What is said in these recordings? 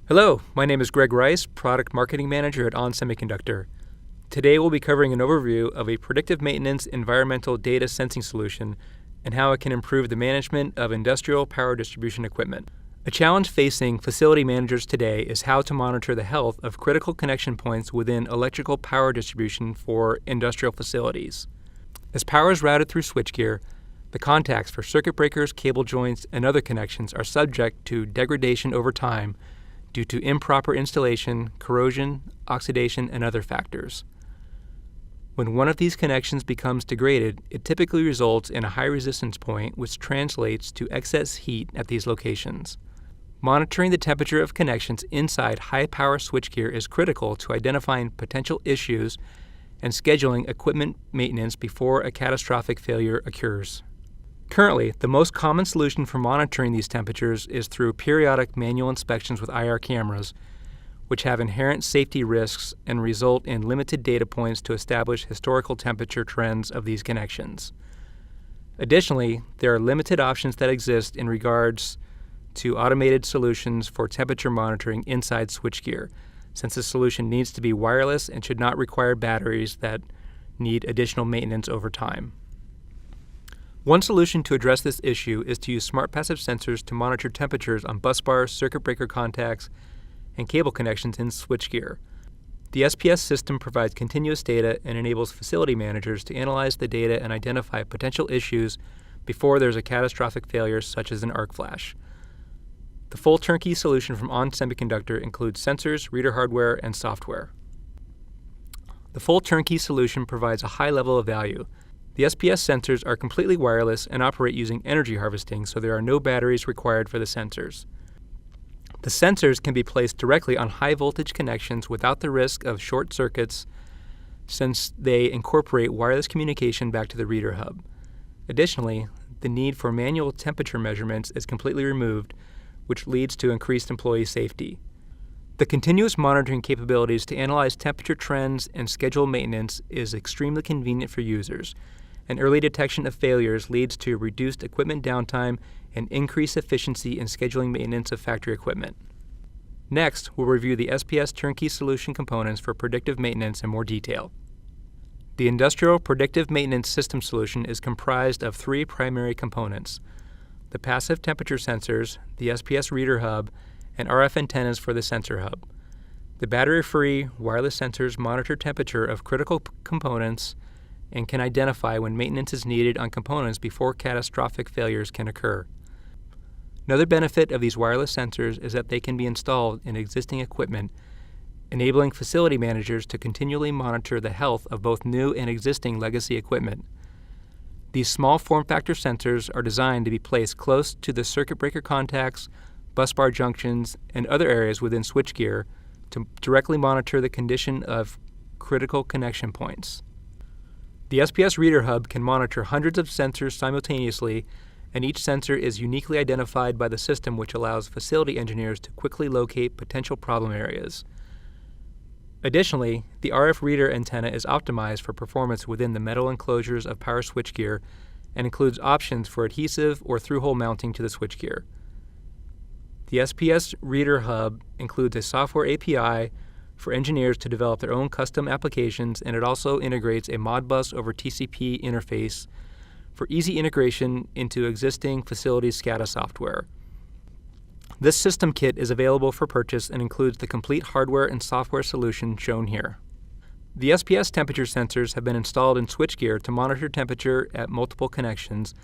Hello, my name is Greg Rice, Product Marketing Manager at Semiconductor. Today we'll be covering an overview of a predictive maintenance environmental data sensing solution and how it can improve the management of industrial power distribution equipment. A challenge facing facility managers today is how to monitor the health of critical connection points within electrical power distribution for industrial facilities. As power is routed through switchgear, the contacts for circuit breakers, cable joints, and other connections are subject to degradation over time due to improper installation, corrosion, oxidation, and other factors. When one of these connections becomes degraded, it typically results in a high resistance point, which translates to excess heat at these locations. Monitoring the temperature of connections inside high-power switchgear is critical to identifying potential issues and scheduling equipment maintenance before a catastrophic failure occurs. Currently, the most common solution for monitoring these temperatures is through periodic manual inspections with IR cameras, which have inherent safety risks and result in limited data points to establish historical temperature trends of these connections. Additionally, there are limited options that exist in regards to automated solutions for temperature monitoring inside switchgear, since the solution needs to be wireless and should not require batteries that need additional maintenance over time. One solution to address this issue is to use smart passive sensors to monitor temperatures on bus bars, circuit breaker contacts, and cable connections in switchgear. The SPS system provides continuous data and enables facility managers to analyze the data and identify potential issues before there's a catastrophic failure such as an arc flash. The full turnkey solution from Semiconductor includes sensors, reader hardware, and software. The full turnkey solution provides a high level of value. The SPS sensors are completely wireless and operate using energy harvesting, so there are no batteries required for the sensors. The sensors can be placed directly on high-voltage connections without the risk of short circuits, since they incorporate wireless communication back to the reader hub. Additionally, the need for manual temperature measurements is completely removed, which leads to increased employee safety. The continuous monitoring capabilities to analyze temperature trends and schedule maintenance is extremely convenient for users, and early detection of failures leads to reduced equipment downtime and increased efficiency in scheduling maintenance of factory equipment. Next, we'll review the SPS Turnkey solution components for predictive maintenance in more detail. The Industrial Predictive Maintenance System solution is comprised of three primary components: the passive temperature sensors, the SPS reader hub, and RF antennas for the sensor hub. The battery-free wireless sensors monitor temperature of critical components and can identify when maintenance is needed on components before catastrophic failures can occur. Another benefit of these wireless sensors is that they can be installed in existing equipment, enabling facility managers to continually monitor the health of both new and existing legacy equipment. These small form factor sensors are designed to be placed close to the circuit breaker contacts, busbar junctions, and other areas within switchgear to directly monitor the condition of critical connection points. The SPS Reader Hub can monitor hundreds of sensors simultaneously, and each sensor is uniquely identified by the system, which allows facility engineers to quickly locate potential problem areas. Additionally, the RF reader antenna is optimized for performance within the metal enclosures of power switchgear and includes options for adhesive or through-hole mounting to the switchgear. The SPS Reader Hub includes a software API for engineers to develop their own custom applications, and it also integrates a Modbus over TCP interface for easy integration into existing facilities SCADA software. This system kit is available for purchase and includes the complete hardware and software solution shown here. The SPS temperature sensors have been installed in switchgear to monitor temperature at multiple connections,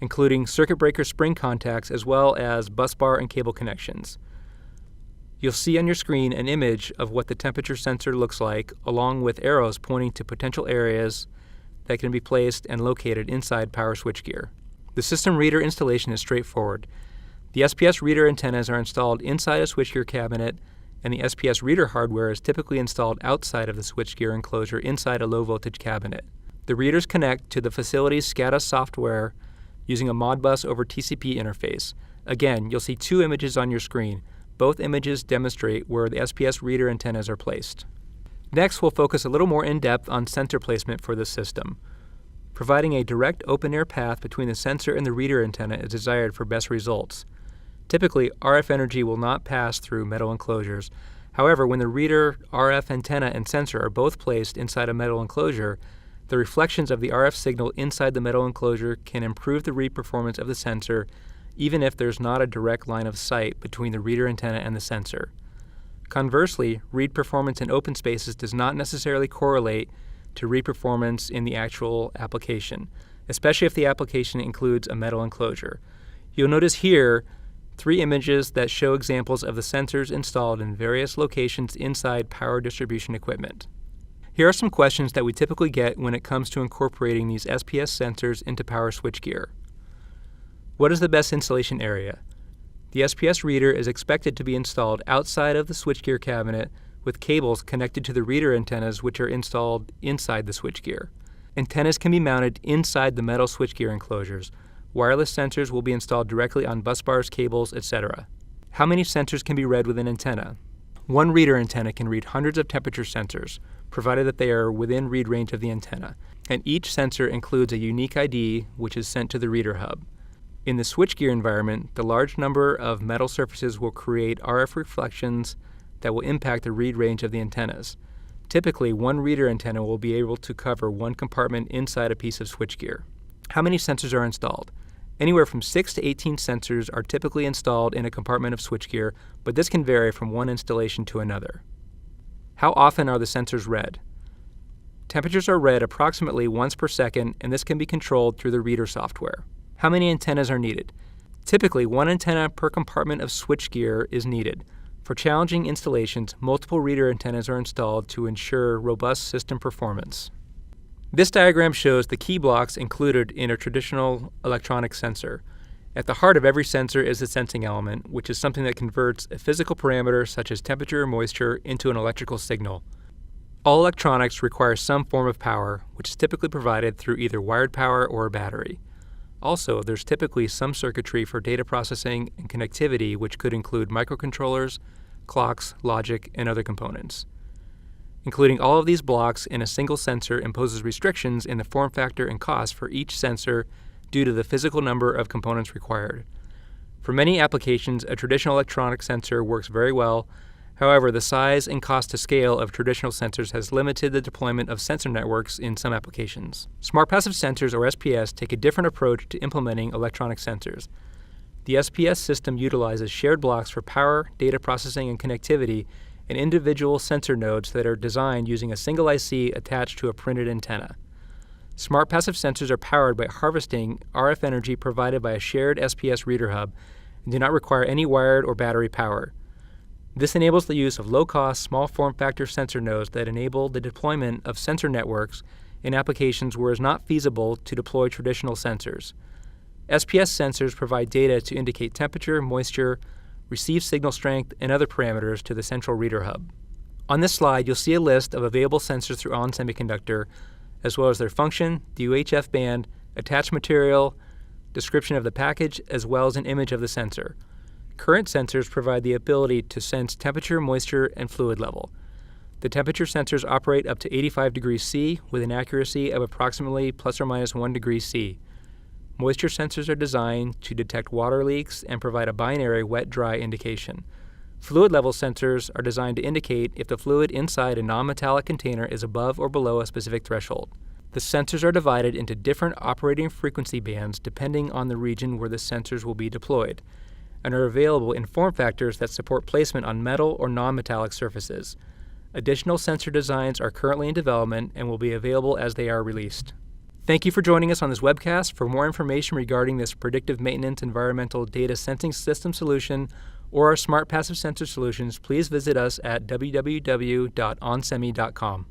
including circuit breaker spring contacts as well as busbar and cable connections. You'll see on your screen an image of what the temperature sensor looks like, along with arrows pointing to potential areas that can be placed and located inside power switchgear. The system reader installation is straightforward. The SPS reader antennas are installed inside a switchgear cabinet, and the SPS reader hardware is typically installed outside of the switchgear enclosure inside a low-voltage cabinet. The readers connect to the facility's SCADA software using a Modbus over TCP interface. Again, you'll see two images on your screen. Both images demonstrate where the SPS reader antennas are placed. Next, we'll focus a little more in depth on sensor placement for this system. Providing a direct open-air path between the sensor and the reader antenna is desired for best results. Typically, RF energy will not pass through metal enclosures. However, when the reader, RF antenna, and sensor are both placed inside a metal enclosure, the reflections of the RF signal inside the metal enclosure can improve the read performance of the sensor, even if there's not a direct line of sight between the reader antenna and the sensor. Conversely, read performance in open spaces does not necessarily correlate to read performance in the actual application, especially if the application includes a metal enclosure. You'll notice here 3 images that show examples of the sensors installed in various locations inside power distribution equipment. Here are some questions that we typically get when it comes to incorporating these SPS sensors into power switchgear. What is the best installation area? The SPS reader is expected to be installed outside of the switchgear cabinet with cables connected to the reader antennas, which are installed inside the switchgear. Antennas can be mounted inside the metal switchgear enclosures. Wireless sensors will be installed directly on bus bars, cables, etc. How many sensors can be read with an antenna? One reader antenna can read hundreds of temperature sensors, provided that they are within read range of the antenna, and each sensor includes a unique ID which is sent to the reader hub. In the switchgear environment, the large number of metal surfaces will create RF reflections that will impact the read range of the antennas. Typically, one reader antenna will be able to cover one compartment inside a piece of switchgear. How many sensors are installed? Anywhere from 6 to 18 sensors are typically installed in a compartment of switchgear, but this can vary from one installation to another. How often are the sensors read? Temperatures are read approximately once per second, and this can be controlled through the reader software. How many antennas are needed? Typically, one antenna per compartment of switchgear is needed. For challenging installations, multiple reader antennas are installed to ensure robust system performance. This diagram shows the key blocks included in a traditional electronic sensor. At the heart of every sensor is the sensing element, which is something that converts a physical parameter such as temperature or moisture into an electrical signal. All electronics require some form of power, which is typically provided through either wired power or a battery. Also, there's typically some circuitry for data processing and connectivity, which could include microcontrollers, clocks, logic, and other components. Including all of these blocks in a single sensor imposes restrictions in the form factor and cost for each sensor due to the physical number of components required. For many applications, a traditional electronic sensor works very well. However, the size and cost to scale of traditional sensors has limited the deployment of sensor networks in some applications. Smart Passive Sensors, or SPS, take a different approach to implementing electronic sensors. The SPS system utilizes shared blocks for power, data processing, and connectivity, and individual sensor nodes that are designed using a single IC attached to a printed antenna. Smart Passive Sensors are powered by harvesting RF energy provided by a shared SPS reader hub and do not require any wired or battery power. This enables the use of low-cost, small form factor sensor nodes that enable the deployment of sensor networks in applications where it is not feasible to deploy traditional sensors. SPS sensors provide data to indicate temperature, moisture, receive signal strength, and other parameters to the central reader hub. On this slide, you'll see a list of available sensors through ON Semiconductor, as well as their function, the UHF band, attached material, description of the package, as well as an image of the sensor. Current sensors provide the ability to sense temperature, moisture, and fluid level. The temperature sensors operate up to 85 degrees C with an accuracy of approximately plus or minus 1 degree C. Moisture sensors are designed to detect water leaks and provide a binary wet-dry indication. Fluid level sensors are designed to indicate if the fluid inside a non-metallic container is above or below a specific threshold. The sensors are divided into different operating frequency bands depending on the region where the sensors will be deployed, and are available in form factors that support placement on metal or non-metallic surfaces. Additional sensor designs are currently in development and will be available as they are released. Thank you for joining us on this webcast. For more information regarding this predictive maintenance environmental data sensing system solution or our smart passive sensor solutions, please visit us at www.onsemi.com.